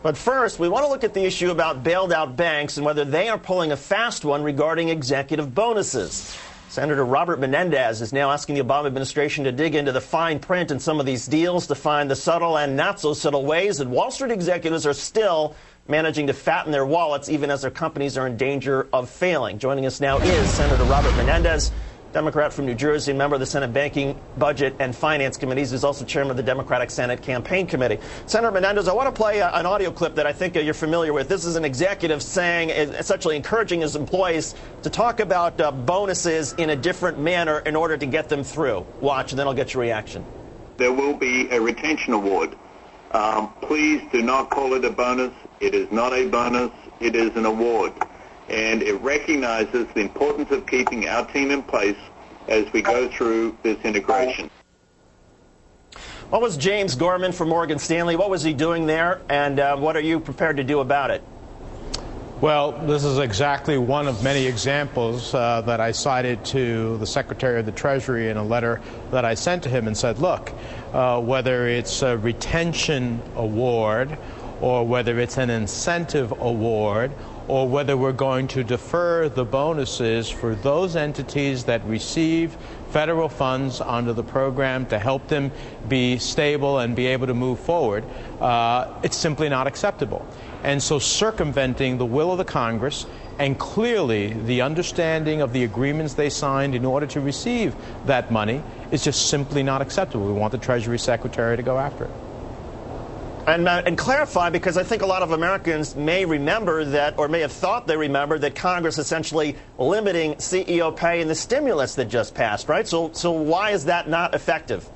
But first, we want to look at the issue about bailed out banks and whether they are pulling a fast one regarding executive bonuses. Senator Robert Menendez is now asking the Obama administration to dig into the fine print in some of these deals to find the subtle and not so subtle ways that Wall Street executives are still managing to fatten their wallets even as their companies are in danger of failing. Joining us now is Senator Robert Menendez, Democrat from New Jersey, member of the Senate Banking, Budget, and Finance Committees. He's also chairman of the Democratic Senate Campaign Committee. Senator Menendez, I want to play an audio clip that I think you're familiar with. This is an executive saying, essentially encouraging his employees to talk about bonuses in a different manner in order to get them through. Watch, and then I'll get your reaction. There will be a retention award. Please do not call it a bonus. It is not a bonus. It is an award. And it recognizes the importance of keeping our team in place as we go through this integration. What was James Gorman from Morgan Stanley? What was he doing there, and what are you prepared to do about it? Well, this is exactly one of many examples that I cited to the Secretary of the Treasury in a letter that I sent to him and said, look, whether it's a retention award or whether it's an incentive award, or whether we're going to defer the bonuses for those entities that receive federal funds under the program to help them be stable and be able to move forward, it's simply not acceptable. And so circumventing the will of the Congress and clearly the understanding of the agreements they signed in order to receive that money is just simply not acceptable. We want the Treasury Secretary to go after it. And clarify, because I think a lot of Americans may remember that, or may have thought they remembered that Congress essentially limiting CEO pay in the stimulus that just passed, right? So why is that not effective?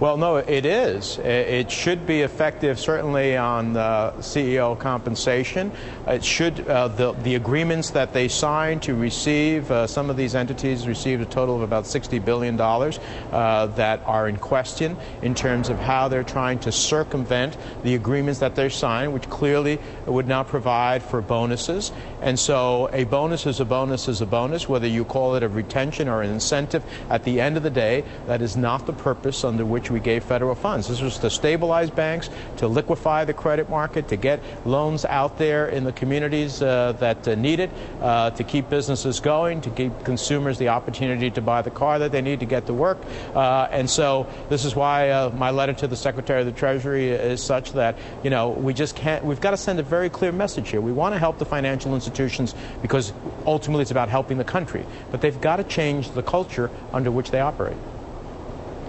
Well, no, it is. It should be effective, certainly on CEO compensation. It should, the agreements that they signed to receive, some of these entities received a total of about $60 billion that are in question in terms of how they're trying to circumvent the agreements that they're signed, which clearly would not provide for bonuses. And so a bonus is a bonus is a bonus, whether you call it a retention or an incentive. At the end of the day, that is not the purpose under which we gave federal funds. This was to stabilize banks, to liquefy the credit market, to get loans out there in the communities that need it, to keep businesses going, to give consumers the opportunity to buy the car that they need to get to work. And so this is why my letter to the Secretary of the Treasury is such that, you know, we just can't, we've got to send a very clear message here. We want to help the financial institutions because ultimately it's about helping the country. But they've got to change the culture under which they operate.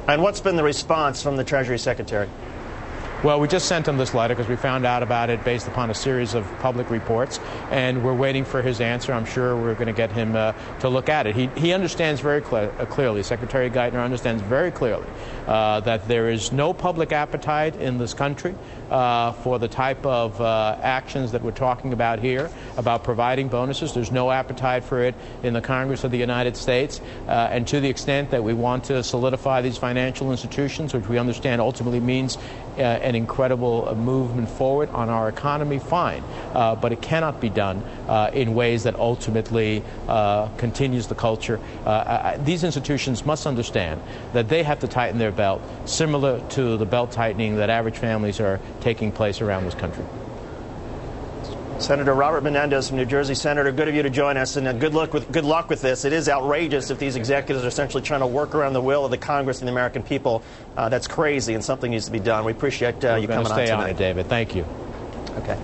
And what's been the response from the Treasury Secretary? Well, we just sent him this letter because we found out about it based upon a series of public reports, and we're waiting for his answer. I'm sure we're going to get him to look at it. He understands very clearly, Secretary Geithner understands very clearly that there is no public appetite in this country for the type of actions that we're talking about here, about providing bonuses. There's no appetite for it in the Congress of the United States. And to the extent that we want to solidify these financial institutions, which we understand ultimately means an incredible movement forward on our economy, fine. But it cannot be done in ways that ultimately continues the culture. These institutions must understand that they have to tighten their belt, similar to the belt tightening that average families are taking place around this country. Senator Robert Menendez from New Jersey. Senator, good of you to join us, and good luck with this. It is outrageous if these executives are essentially trying to work around the will of the Congress and the American people. That's crazy, and something needs to be done. We appreciate you coming on tonight. Stay on it, David. Thank you. Okay.